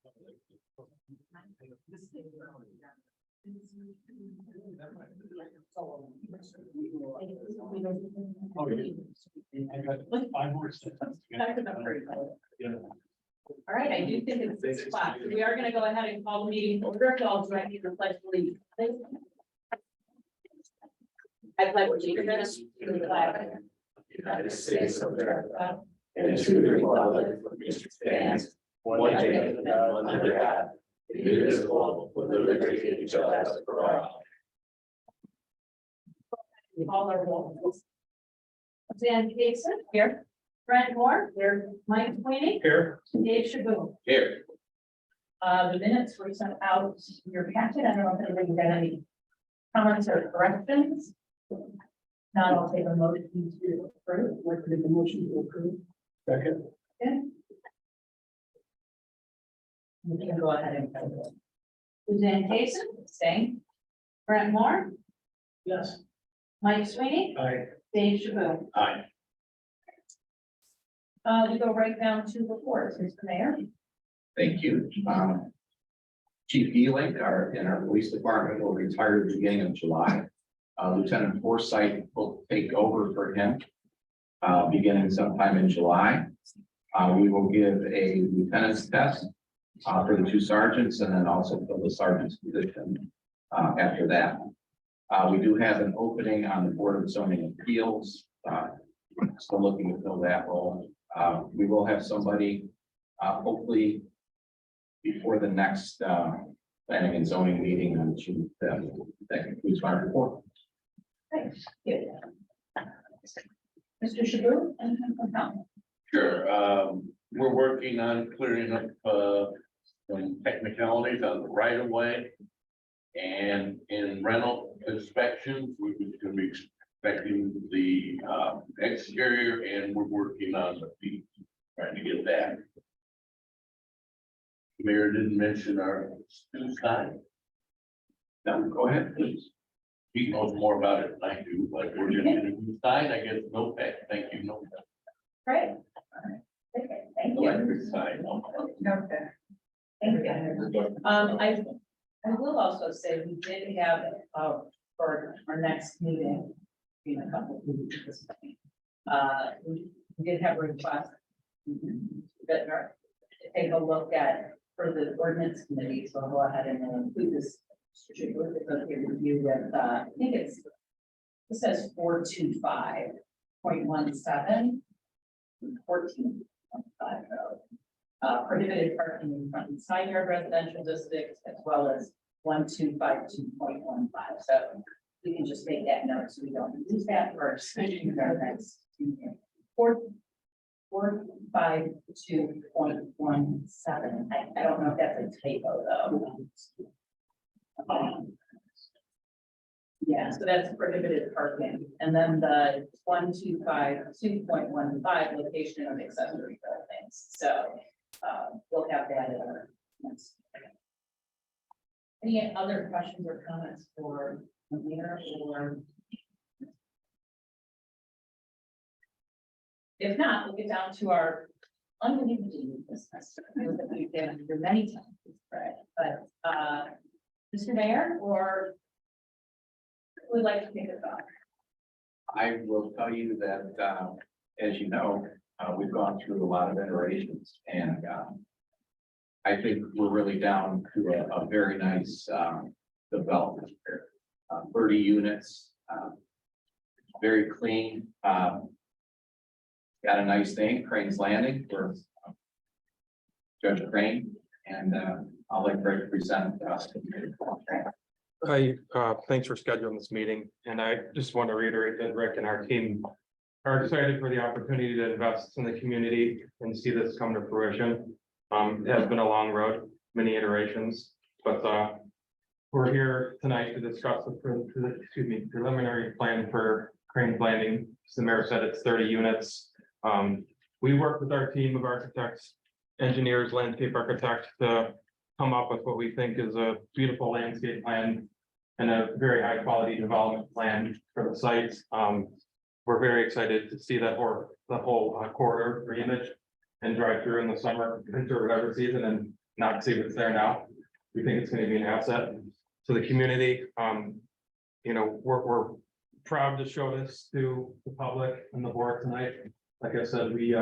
Oh, yeah. I got 5 more steps. All right, I do think it's 6 o'clock. So we are going to go ahead and call the meeting to order. So I'll direct you to the pledge of allegiance. I pledge allegiance to the flag of the United States of America and to the republic for which it stands, one nation under God, indivisible, with liberty and justice for all. We call our roll. Dan Casey here. Brent Moore here. Mike Sweeney Here. Dave Shaboom. Here. The minutes were sent out in your packet. I don't know if anybody got any comments or corrections. Not, I'll take a motion to approve. What could the motion to approve? Second. Okay. We can go ahead and vote. Suzanne Cason, staying. Brent Moore, Yes. Mike Sweeney, Aye. Dave Shaboom. Aye. We go right down to reports, Mr. Mayor. Thank you. Chief Eling, in our police department, will retire at the beginning of July. Lieutenant Forsyth will take over for him, beginning sometime in July. We will give a lieutenant's test for the 2 sergeants and then also fill the sergeant's position after that. We do have an opening on the Board of Zoning Appeals. Still looking to fill that role. We will have somebody hopefully before the next planning and zoning meeting on June 5th. That concludes my report. Thanks. Mr. Shaboom, anything from council? Sure, we're working on clearing up, some technicalities on the right of way. And in rental inspections, we're going to be expecting the, exterior, and we're working on the feet, trying to get that. Mayor didn't mention our student side. No, go ahead, please. He knows more about it than I do, but we're just in the side, I guess, no pay, thank you, no. Great. All right. Okay, thank you. Electric side, no. Okay. Thank you. I will also say we did have, for our next meeting, in a couple of weeks. We did have a request that are to take a look at for the ordinance committee, so I'll go ahead and include this. Should look at the review with, I think it says 425.17, 14.5, prohibited parking in front and side yard residential districts, as well as 1252.15. So we can just make that note, so we don't lose that for our discussion of our next meeting. 452.17. I don't know if that's a typo though. Yeah, so that's prohibited parking, and then the 1252.15 location of accessory buildings. So we'll have that in our next. Any other questions or comments for the mayor or? If not, we'll get down to our unbelievable business that we've been through many times, right? But Mr. Mayor, or who would like to take it off? I will tell you that, as you know, we've gone through a lot of iterations, and I think we're really down to a very nice development here. 30 units, very clean. Got a nice thing, Crane's Landing for Judge Crane, and I'll let Greg present us. Hi, thanks for scheduling this meeting, and I just want to reiterate that Rick and our team are excited for the opportunity to invest in the community and see this come to fruition. It has been a long road, many iterations, but we're here tonight to discuss the preliminary plan for Crane's Landing. As the mayor said, it's 30 units. We work with our team of architects, engineers, landscape architects to come up with what we think is a beautiful landscape plan and a very high quality development plan for the site. We're very excited to see that the whole corridor reimage and drive through in the summer, winter, whatever season, and not see what's there now. We think it's gonna be an asset to the community. You know, we're proud to show this to the public and the board tonight. Like I said, we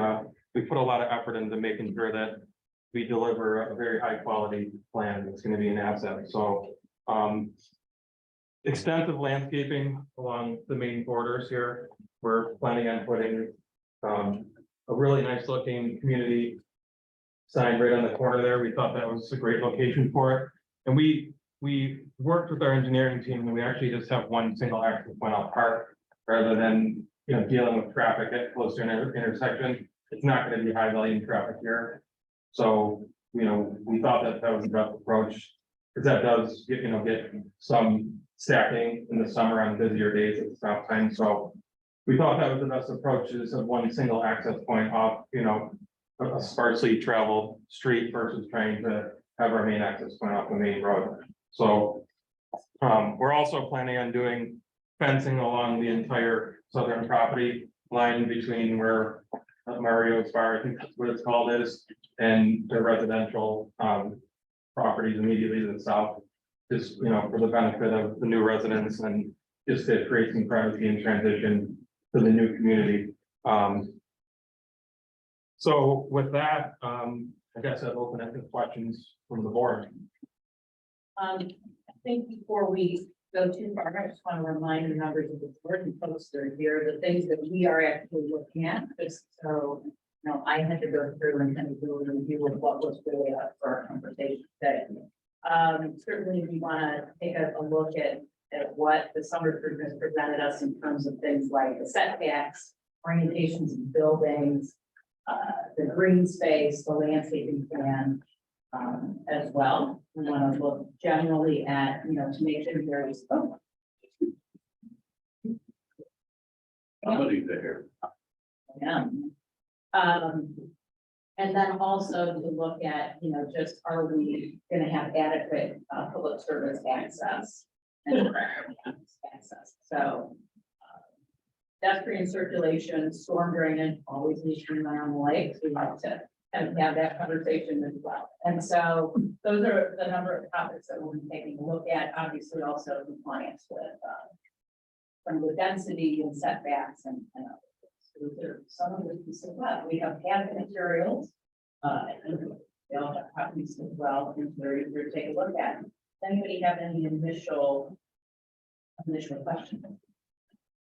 put a lot of effort into making sure that we deliver a very high quality plan that's gonna be an asset, so. Extensive landscaping along the main borders here. We're planning on putting a really nice looking community sign right on the corner there. We thought that was a great location for it. And we worked with our engineering team and we actually just have one single access point out park rather than, you know, dealing with traffic at closer intersection. It's not gonna be high volume traffic here. So, you know, we thought that that was the best approach. Because that does get, you know, get some stacking in the summer on busier days at the stop time, so. We thought that was the best approach is of one single access point off, you know, a sparsely traveled street versus trying to have our main access point off the main road. So, we're also planning on doing fencing along the entire southern property line between where Mario's Bar, I think that's what it's called is, and the residential, properties immediately to the south. Just, you know, for the benefit of the new residents and just to create some privacy and transition to the new community. So with that, I guess I'll open up to questions from the board. I think before we go too far, I just want to remind the members of the board and folks that are here, the things that we are actually looking at, just so. You know, I had to go through and kind of do a review of what was really up for our conversation today. Certainly we want to take a look at what the summer group has presented us in terms of things like the setbacks, orientations of buildings, the green space, the landscaping plan, as well. We want to look generally at, you know, to make sure there is. Somebody there. Yeah. And then also to look at, you know, just are we gonna have adequate public service access? And access, so. Pedestrian circulation, storm drainage, always needs to be on the lakes, we like to have that conversation as well. And so those are the number of topics that we'll be taking a look at, obviously also compliance with from the density and setbacks and others. Some of the pieces as well. We have hazard materials. And they all have copies as well, and we're eager to take a look at. Does anybody have any initial questions?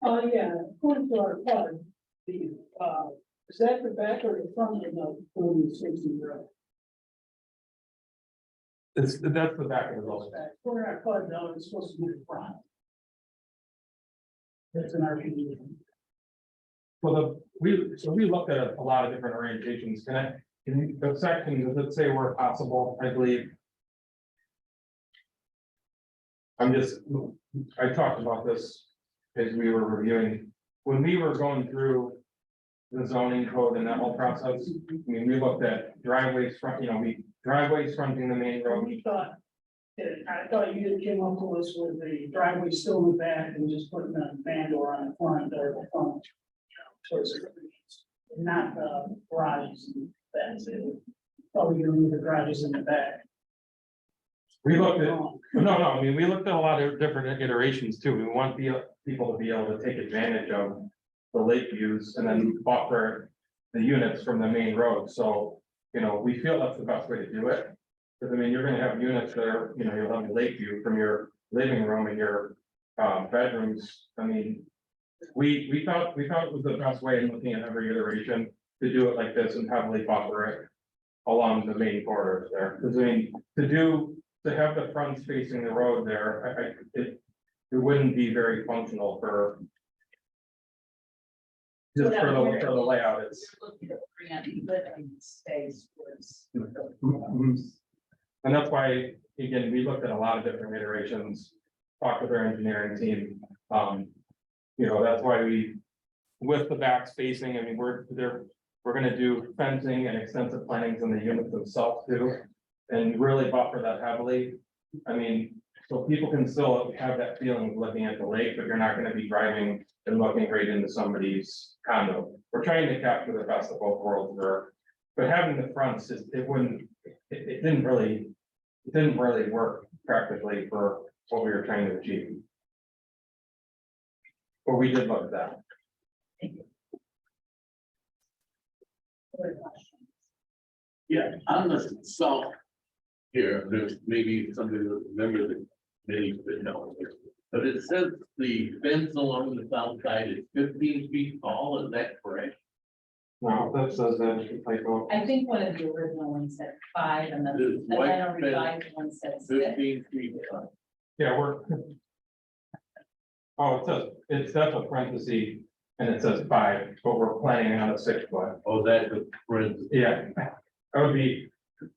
Yeah, according to our plan, is that the back or the front of the 4060 road? That's the back of the road. According to our plan, no, it's supposed to be the front. That's an RPG. Well, we looked at a lot of different orientations. Can the section, does it say where possible, I believe? I talked about this as we were reviewing, when we were going through the zoning code and that whole process. I mean, we looked at driveways front, you know, driveways fronting the main road. I thought you came up with us with the driveway still in the back and just putting a van door on the front or the front. Towards the, not the garages and that's it. Oh, you're gonna leave the garages in the back. We looked at, no, I mean, we looked at a lot of different iterations too. We want people to be able to take advantage of the lake views and then buffer the units from the main road. So, you know, we feel that's the best way to do it. Because I mean, you're gonna have units that are, you know, you'll have a lake view from your living room and your bedrooms. I mean, we thought it was the best way in looking at every iteration to do it like this and heavily buffer it along the main corridors there. Because I mean, to have the fronts facing the road there, it wouldn't be very functional for just for the layout. It's Living space was. and that's why, again, we looked at a lot of different iterations, talked with our engineering team. You know, that's why with the back spacing, I mean, we're gonna do fencing and extensive plantings in the units themselves too. And really buffer that heavily. I mean, so people can still have that feeling of looking at the lake, but you're not gonna be driving and looking right into somebody's condo. We're trying to capture the best of both worlds where But having the fronts, it wouldn't, it didn't really work practically for what we were trying to achieve. But we did look at that. Other questions? Yeah, on the south here, there's maybe somebody that remember the many, but no. But it says the fence along the south side is 15 feet tall, is that correct? No, that says that typo. I think one of the original ones said 5 and This then the white then a revised one said 6. 15 feet. Yeah, we're. Oh, it says, that's a parenthesis, and it says 5, but we're planning on a 6 foot. Oh, that's a parenthesis. Yeah, that would be,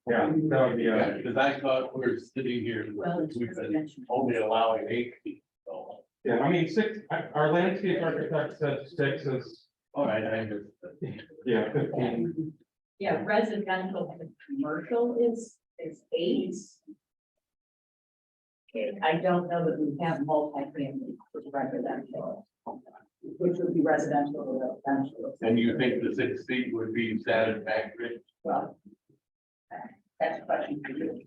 yeah, that would be, Yeah, because I thought we were sitting here, Well, it's we've been residential. only allowing 8 feet. So, yeah, I mean, 6, our landscape architect said 6 is, all right, I understand. yeah, 15. Yeah, residential and commercial is 8. Okay, I don't know that we have multifamily for residential. Which would be residential or residential. And you think the 6 feet would be satisfactory? Well, that's a question for you.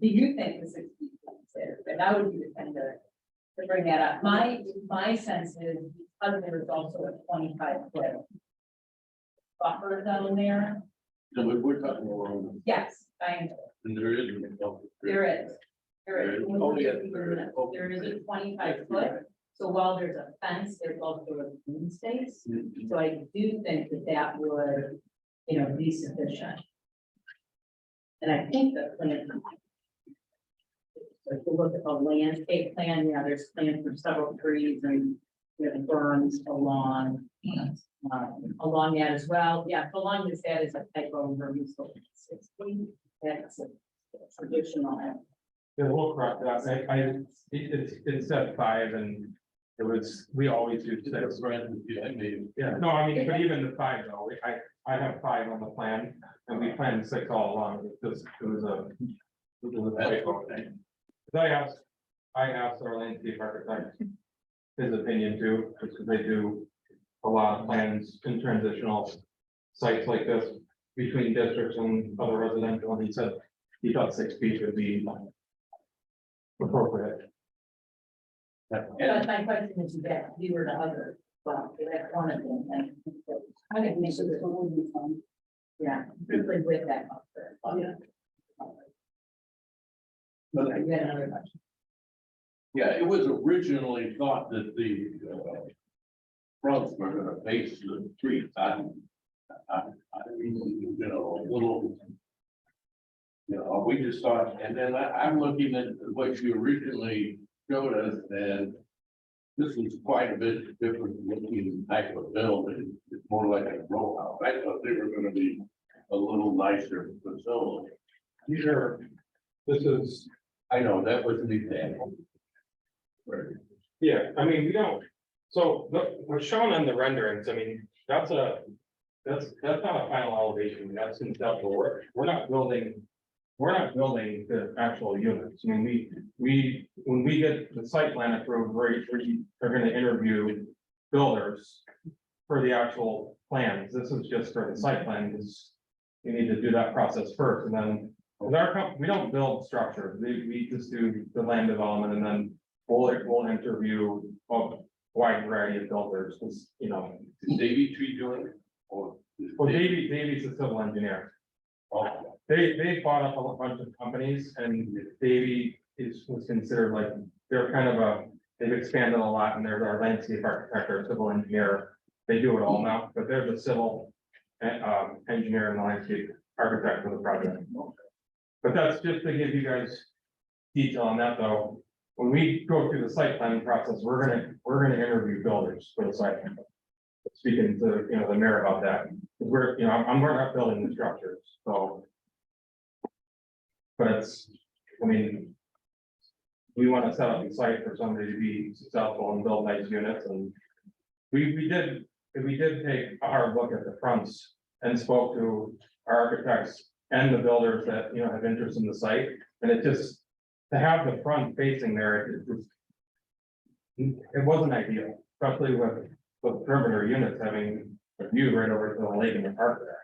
Do you think the 6 feet is there? And that would be the thing to bring that up. My sense is, because there's also a 25-foot buffer zone there. No, we're talking along, Yes, I know. and there is. There is. There is. Oh, yeah. There is a 25-foot. So while there's a fence, there's also a green space. So I do think that that would, be sufficient. And I think the plan. So if you look at the landscape plan, there's plans for several trees and, berms along that as well. Yeah, along this, that is a typo over useful 60. That's a traditional. Yeah, we'll correct that. It said 5 and it was, we always do 6. Yeah, no, I mean, but even the 5 though, I have 5 on the plan and we planned 6 all along. It was a typo thing. I asked our landscape architect his opinion too, because they do a lot of plans in transitional sites like this between districts and other residential, and he said he thought 6 feet would be appropriate. But my question is, you were the other, well, that's one of them, and I didn't make sure that would be fun. Yeah, simply with that. Yeah. You had another question. Yeah, it was originally thought that the fronts were gonna face the street. I mean, a little. We just thought, and then I'm looking at what you originally showed us, and this is quite a bit different looking type of building. It's more like a row house. I thought they were gonna be a little nicer facility. This is, I know, that was an example. Right. yeah, I mean, we don't, so what's shown on the renderings, I mean, that's not a final elevation, that's conceptual work. We're not building the actual units. I mean, when we get the site plan approved, we are gonna interview builders for the actual plans. This is just for the site plan, because we need to do that process first, and then we don't build structures, we just do the land development, and then we'll interview a wide variety of builders, because, Is Davy Tree doing it? Or is well, Davy- Davy's a civil engineer. Oh, They bought up a bunch of companies, and Davy was considered like, they're kind of they've expanded a lot, and they're our landscape architect or civil engineer. They do it all now, but they're the civil engineer and the landscape architect for the project. But that's just to give you guys detail on that, though. When we go through the site planning process, we're gonna interview builders for the site. plan. Speaking to, the mayor about that, 'cause we're not building the structures, so. But we want to set up the site for somebody to be successful and build nice units, and we did take a hard look at the fronts and spoke to our architects and the builders that, have interest in the site, and it just, to have the front facing there, it wasn't ideal, especially with perimeter units having a view right over to the lake and the park there.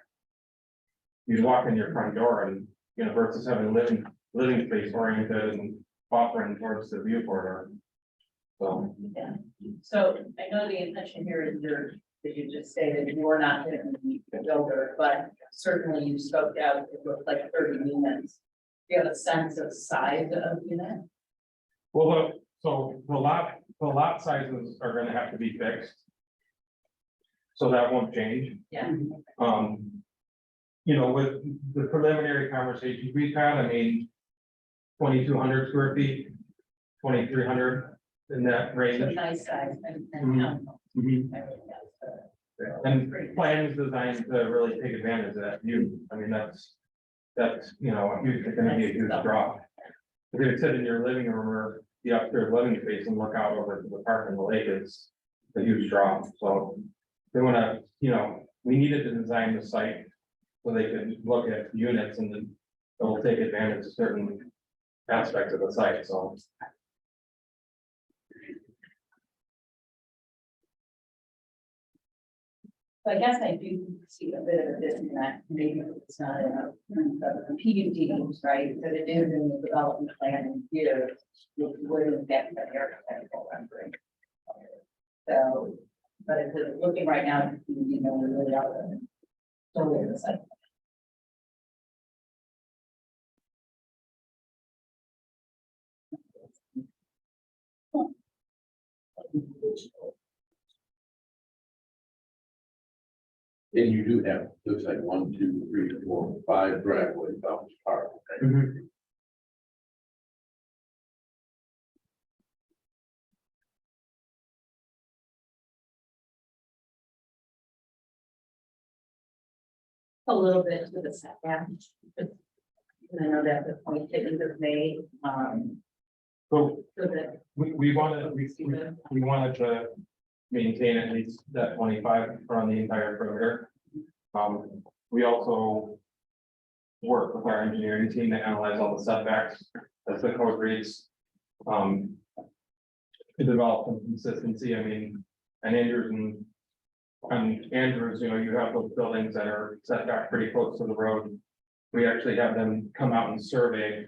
you walk in your front door and, you know, versus having living space oriented and buffering towards the view corridor. So, Yeah, so I know the intention here is that you just stated you were not going to be a builder, but certainly you scoped out, it looked like 30 units. Do you have a sense of size of unit? well, so the lot sizes are gonna have to be fixed. So that won't change. Yeah, You know, with the preliminary conversations we've had, I mean. 2,200 square feet, 2,300 in that so range. nice size and Mhm. townhomes. Mhm. I think that's, And plans designed to really take advantage of that view. I mean, that's, you know, it's gonna be a huge draw. If you sit in your living room or the upstairs living space and look out over to the park and the lake, it's a huge draw. So they wanna, you know, we needed to design the site so they could look at units and then it'll take advantage of certain aspects of the site, so. So I guess I do see a bit of a disconnect, maybe it's not in the PUDs, right, but it is in the development plan and here, which would get the architectural rendering. So, but if it's looking right now, you know, we're really out of it. So in the site. And you do have, looks like 1, 2, 3, 4, 5 driveways out the park. Okay? A little bit to the setback. And I know that's the point that you have made, So so that we wanted to maintain at least that 25 on the entire perimeter. We also work with our engineering team to analyze all the setbacks as the code reads. To develop some consistency, I mean, and Andrews, you know, you have those buildings that are set back pretty close to the road. We actually have them come out and survey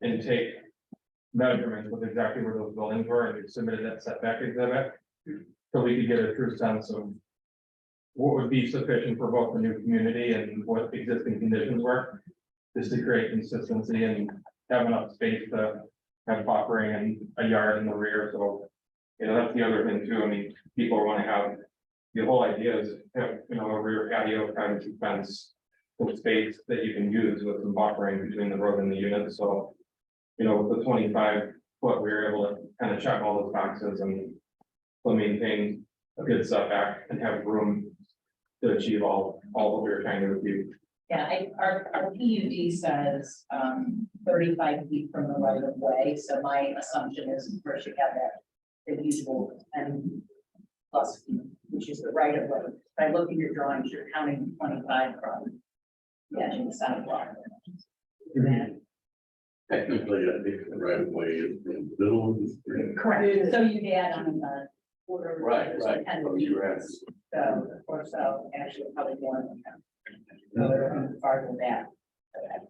and take measurements with exactly where those buildings were, and we submitted that setback exhibit. So we could get a true sense of what would be sufficient for both the new community and what existing conditions were. Just to create consistency and have enough space to have buffering and a yard in the rear, so. You know, that's the other thing too, I mean, people want to have, the whole idea is, have, you know, a rear patio kind of fence. With space that you can use with some buffering between the road and the unit, so. You know, with the 25-foot, we were able to kind of check all those boxes and. Still maintain a good setback and have room to achieve all what we were trying to achieve. yeah, our PUD says 35 feet from the right of way, so my assumption is first you have that. The usual and plus, which is the right of way. If I look at your drawings, you're counting 25 from the edge of the sidewalk. And Technically, I think the right of way is in the middle of the street. correct, so you add on the quarter. Right, right. And So you're at- so, or so, actually, probably more than that. So they're farther than that.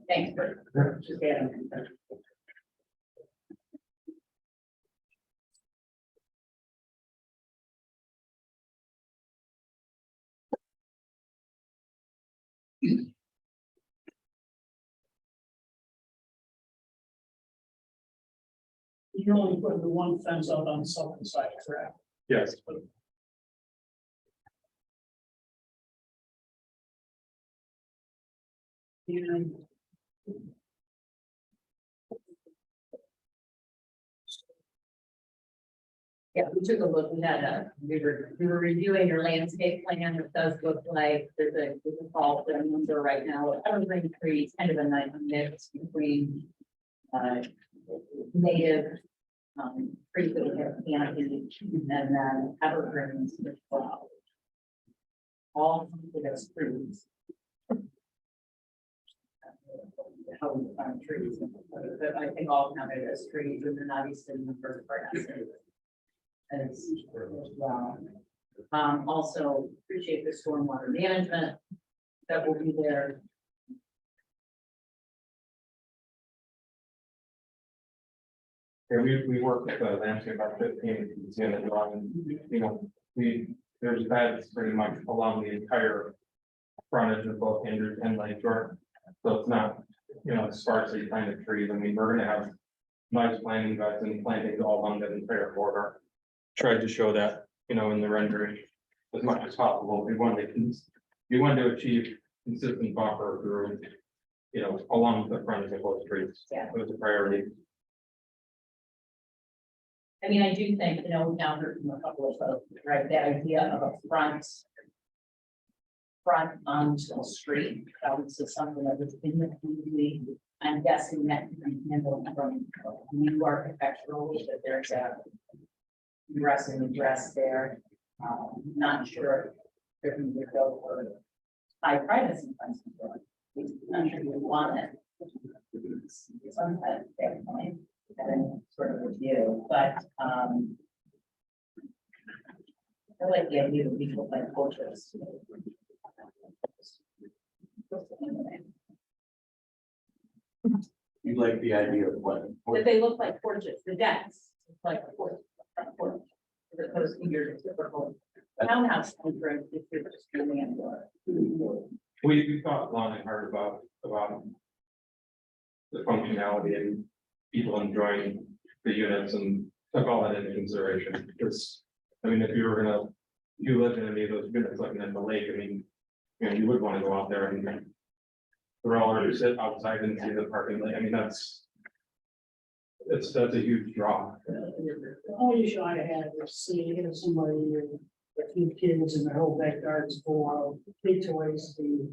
Thanks for just adding. You only put the one fence out on the southern side, correct? Yes. And Yeah, we took a look, we were reviewing your landscape plan, it does look like there's a fall number right now, of evergreen trees, kind of a nice mix between. Native. Trees that we have canopy, and then evergreens as well. All of those trees. How we find trees, but I think all counted as trees, and then obviously the first grass. As well. Also appreciate the stormwater management that will be there. Yeah, we work with the landscape architect team, you can see in the drawing, you know, there's beds pretty much along the entire frontage of both Andrews and Lake Shore. So it's not, you know, sparsely planted trees. I mean, we're gonna have nice planting beds and plantings all along the entire border. Tried to show that, you know, in the rendering as much as possible. We wanted to achieve consistent buffer through, you know, along the frontage of both streets. Yeah. It was a priority. I mean, I do think, you know, we've now heard from a couple of folks, right, that idea of a front onto the street, that was just something that was in the community. I'm guessing that can be handled from new architectural, that there's a egress and egress there. Not sure if we would go for high privacy. Not sure we want it. Some kind of standpoint, and then sort of review, but, I like the idea of visual like portraits. You like the idea of what? That they look like portraits, the decks, like a portrait, as opposed to your typical townhouse. If you're just doing it. We thought long and hard about the functionality and people enjoying the units and took all that into consideration. Because, I mean, if you lived in any of those units looking at the lake, I mean, you know, you would want to go out there and throw or sit outside and see the parking lot. I mean, that's a huge draw. The only issue I had was seeing, you know, somebody with a few kids in their whole backyard's full of big toys, the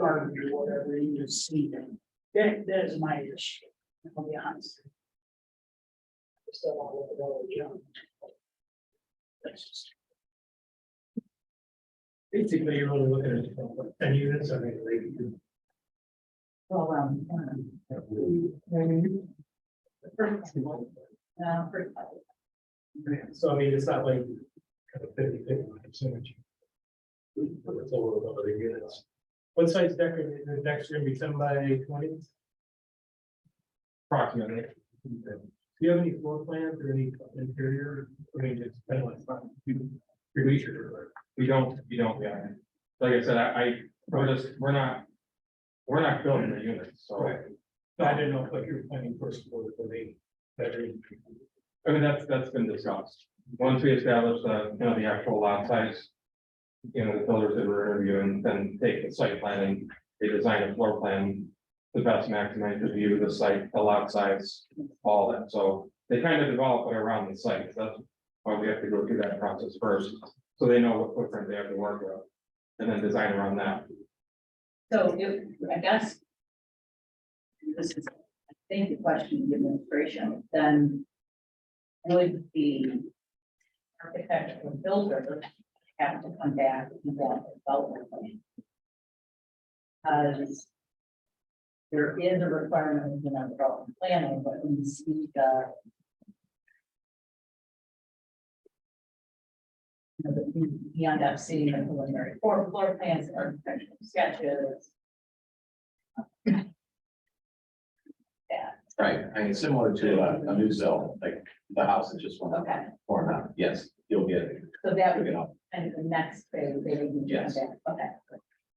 garden or whatever, you just see them. That is my issue, I'll be honest. I still want to look at all the junk. That's just. Basically, you're only looking at 10 units, I mean, Well, so I mean, it's not like kind of 50/50 percentage. It's over other units. What size deck are the decks gonna be 10 by 20? Approximately. Do you have any floor plans or any interior? I mean, it's kind of like fun. Your leisure. We don't, yeah. Like I said, we're not building the units, so. Right. So I didn't know if like you're planning first for the bedroom. I mean, that's been discussed. Once we establish the actual lot size. You know, the builders that we're interviewing, then take the site plan and they design a floor plan. To best maximize the view of the site, the lot size, all that. So they kind of develop it around the site. That's why we have to go through that process first. So they know what footprint they have to work with. And then design around that. so I guess. This is, I think, the question of the administration, then. Would the architectural builder have to come back and that development plan? Because there is a requirement in our development planning, but we see you end up seeing the preliminary floor plans, architectural sketches. Right, I mean, similar to a new zone, like the house that just went up Okay, or not, yes, you'll get it. so that You'll would get be up. kind of the next phase, they would be Yes. okay.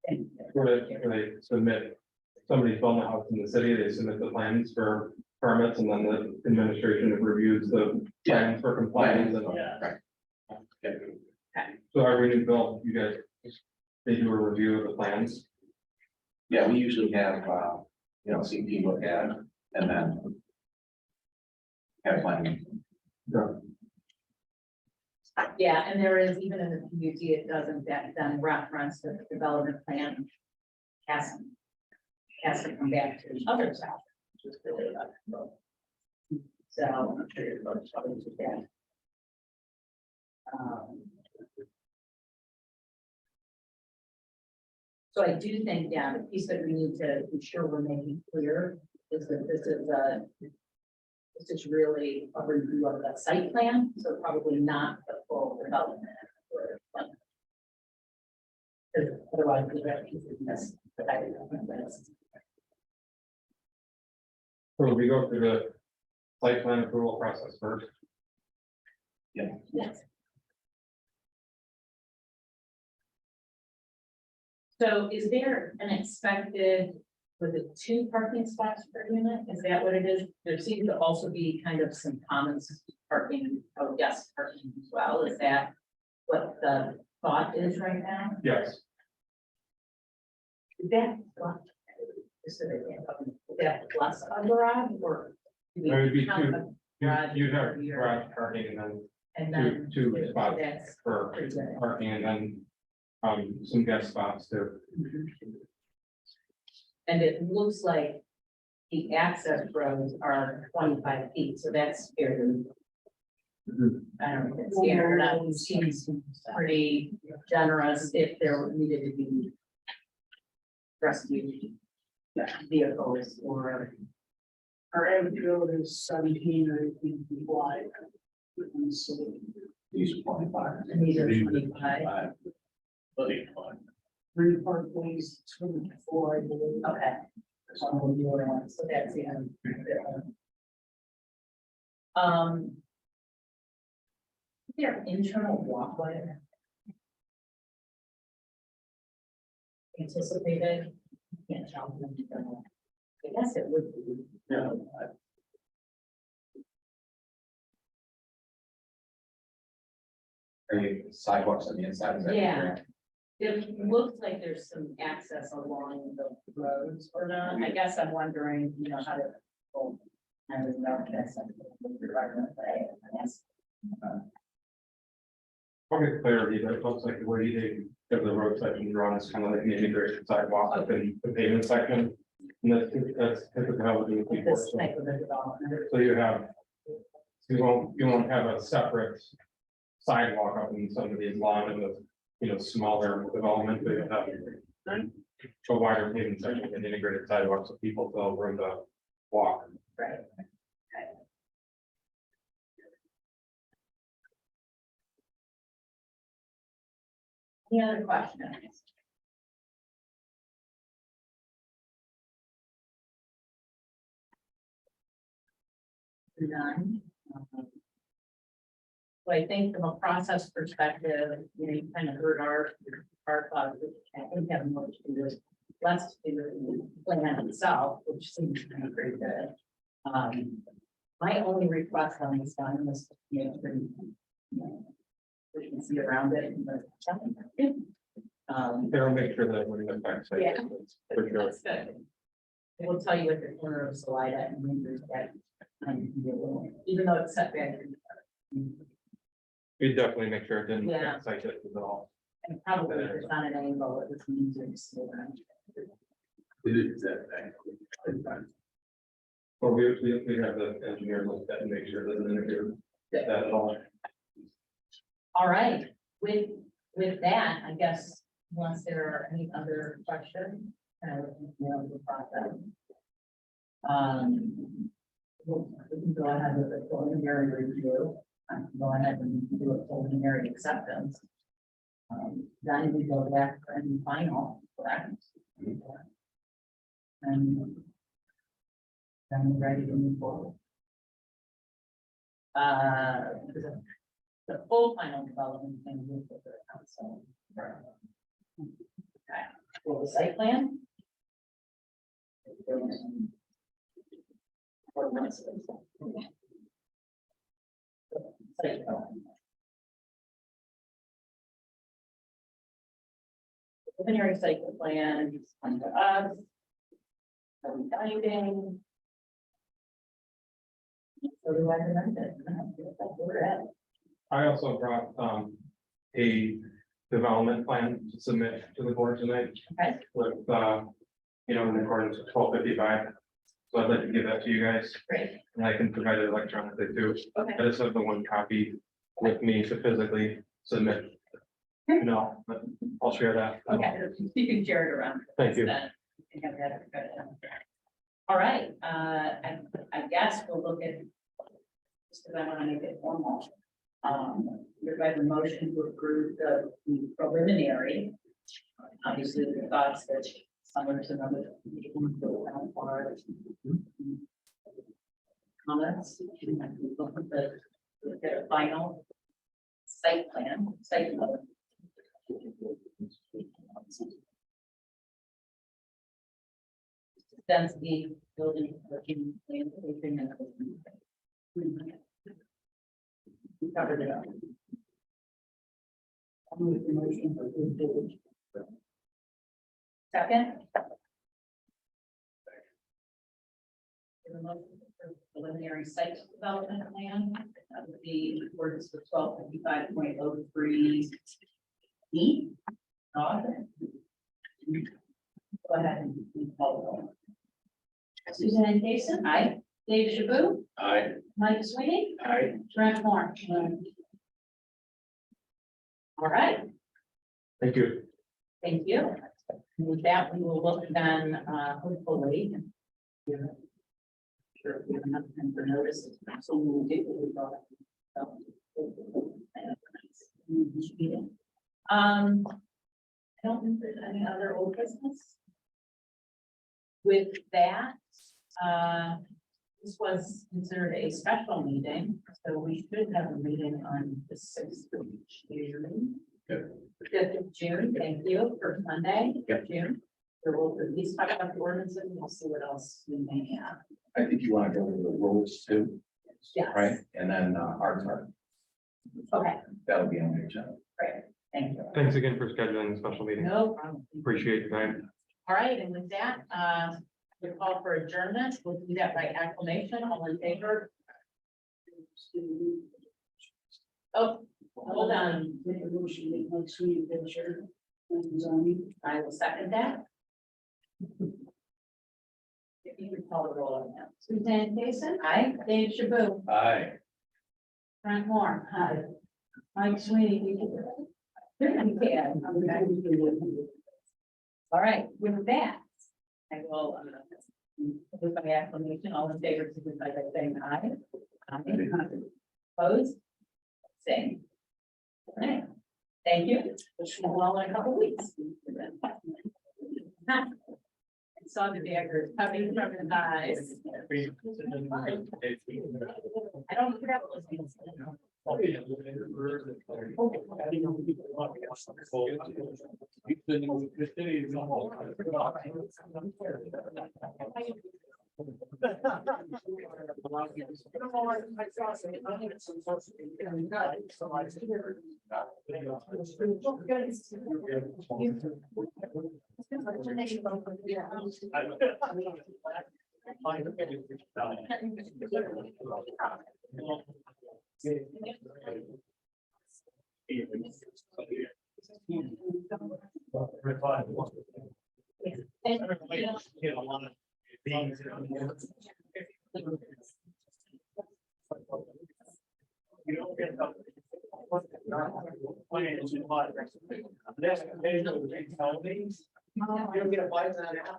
Thank you. Where they submit, somebody's building a house in the city, they submit the plans for permits and then the administration reviews the plans for compliance and. Yeah. So every new build, you guys, they do a review of the plans. Yeah, we usually have, CP look at it and then. Have planning. Yeah, and there is, even in the PUD, it doesn't, that then reference that the development plan has to come back to the other side, which is really about. So I'm sure you're going to probably do that. So I do think, yeah, the piece that we need to ensure we're making clear is that this is really a review of the site plan, so probably not the full development. Because otherwise, we have to miss the So we go through site plan approval process first. Yes. So is there an expected, was it 2 parking spots per unit? Is that what it is? There seems to also be kind of some common parking, oh, yes, parking as well. Is that what the thought is right now? Yes, Is that is that plus a garage or? do we There would be count two. a garage you'd have per year? garage parking and And then then. two spots That's for pretty good. parking and then some guest spots too. And it looks like the access roads are 25 feet, so that's fairly. I don't know if it's standard or not, it seems pretty generous if there needed to be rescue vehicles or, Our average road is 17 or 18 feet wide. And so These are 25. needed 25. Buddy, fine. 3 parkways, 24, I believe. Okay. So that's the end. Is there internal walkway? Anticipated? Can't tell. I guess it would be. No. Are you sidewalks on the inside? Is that Yeah. correct? It looks like there's some access along the roads or not. I guess I'm wondering, you know, how to. Well, I don't know if that's something the environment, but I guess. Probably clarity, but it looks like the way they have the road section drawn is kind of like an integrated sidewalk up in the pavement section. And that's typically how we do it before. This type of a development. So you won't have a separate sidewalk up in some of these long and the, smaller development, but you have a wider pavement section and integrated sidewalks so people still have room to walk. Right. Any other questions? None. So I think from a process perspective, you kind of heard our thoughts, which I think have more to do with, less to do with the plan itself, which seems to be pretty good. My only request on this one was, we can see around it. They'll make sure that when it affects. Yeah. For sure. That's good. It will tell you at the corner of Salida and Winders that, even though it's set back. We definitely make sure it didn't Yeah. affect site distance at all. And probably if it's on an angle, it was easier to see around. It is that. Or we have the engineer look at that and make sure it doesn't interfere with that at all. All right, with that, I guess, unless there are any other questions, the process. We can go ahead with the preliminary review, go ahead and do a preliminary acceptance. Then we go back for any final, correct? And then we're ready to move forward. The full final development thing with the council. Okay, well, the site plan. Site plan. Preliminary site plan, under us. Finding. So do I recommend it? That's where we're at. I also brought a development plan to submit to the board tonight. Okay. With in accordance with 1255. So I'd like to give that to you guys Great, and I can provide it electronically too. okay. I just have the one copy with me to physically submit. No, but I'll share that. Okay, you can share it around. Thank you. Then you can have that. All right, I guess we'll look at, just because I want to make it formal. There's a motion to approve the preliminary. Obviously, the thoughts that some of some other. comments. Look at the final site plan, site plan. Density, building, working, landscaping, and everything. We covered it up. I'll move the motion for good village. Second. Preliminary site development plan, that would be orders for 1255.03. E. Go ahead and call the roll. Susan Jason, Aye. Dave Shaboo, I, Mike Sweeney, I, Trent Moore. All right, Thank you. thank you. With that, we will look then, hopefully. Sure, we have enough time for notices, so we will do what we thought. I don't think there's any other old business. With that, this was considered a special meeting, so we should have a meeting on the 6th of June. Yep. 5th of June, thank you, for Monday, Yep. June. So we'll at least talk about the ordinance and we'll see what else we may have. I think you want to go over the rules too, Yes. right? And then our turn, Okay, that'll be on the agenda. great, thank you. Thanks again for scheduling the special meeting. No problem. Appreciate your time. All right, and with that, we call for adjournment. We'll do that by acclamation. All in favor? Oh, hold on. Make a motion, make Mike Sweeney, the chair. And zoning. I will second that. If you would call the roll on that. Suzanne Jason, Aye. Dave Shaboo, Aye. Trent Moore. Hi. Mike Sweeney. Yeah, okay. All right, with that, I will, with my acclamation, all in favor, signify by saying aye. Aye. Opposed? Same. All right, thank you. Wish you well in a couple weeks. I saw the daggers coming from his eyes. I don't forget those things.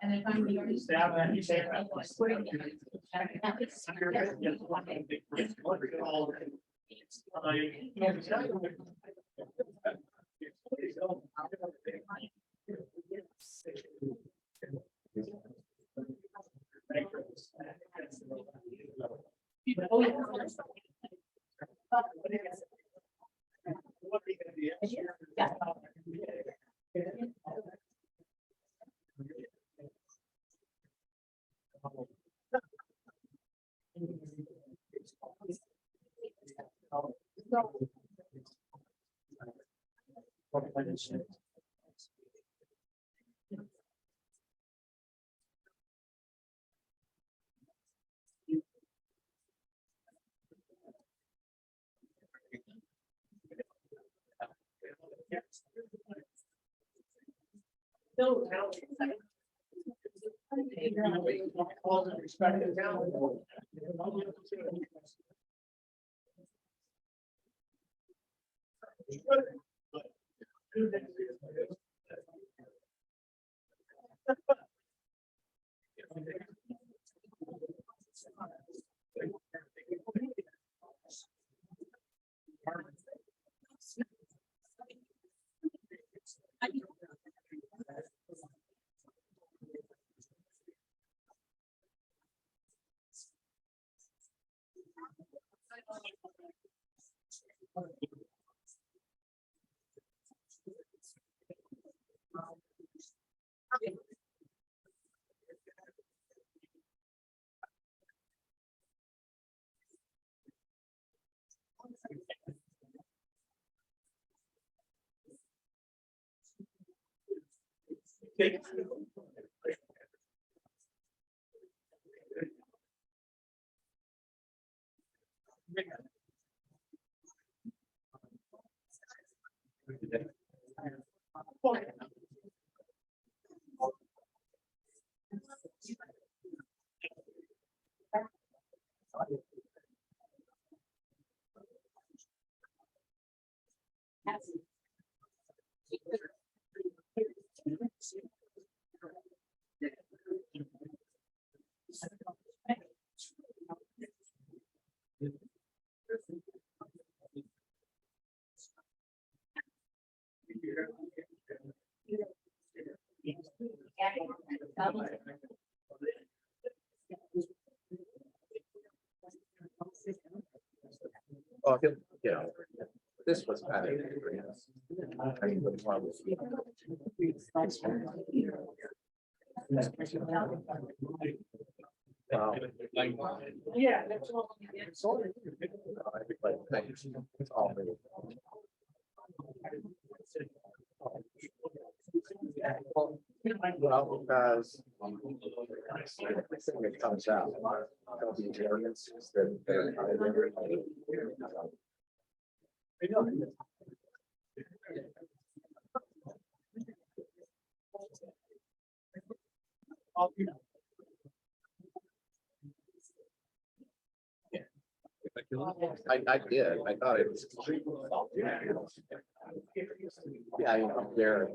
And if I'm here, you say, All the respect is down. Oh, yeah, this was kind of. Yeah, that's all. Well, because. Everything that comes out. There'll be variances that- I did, I thought it was. Yeah, you know, there.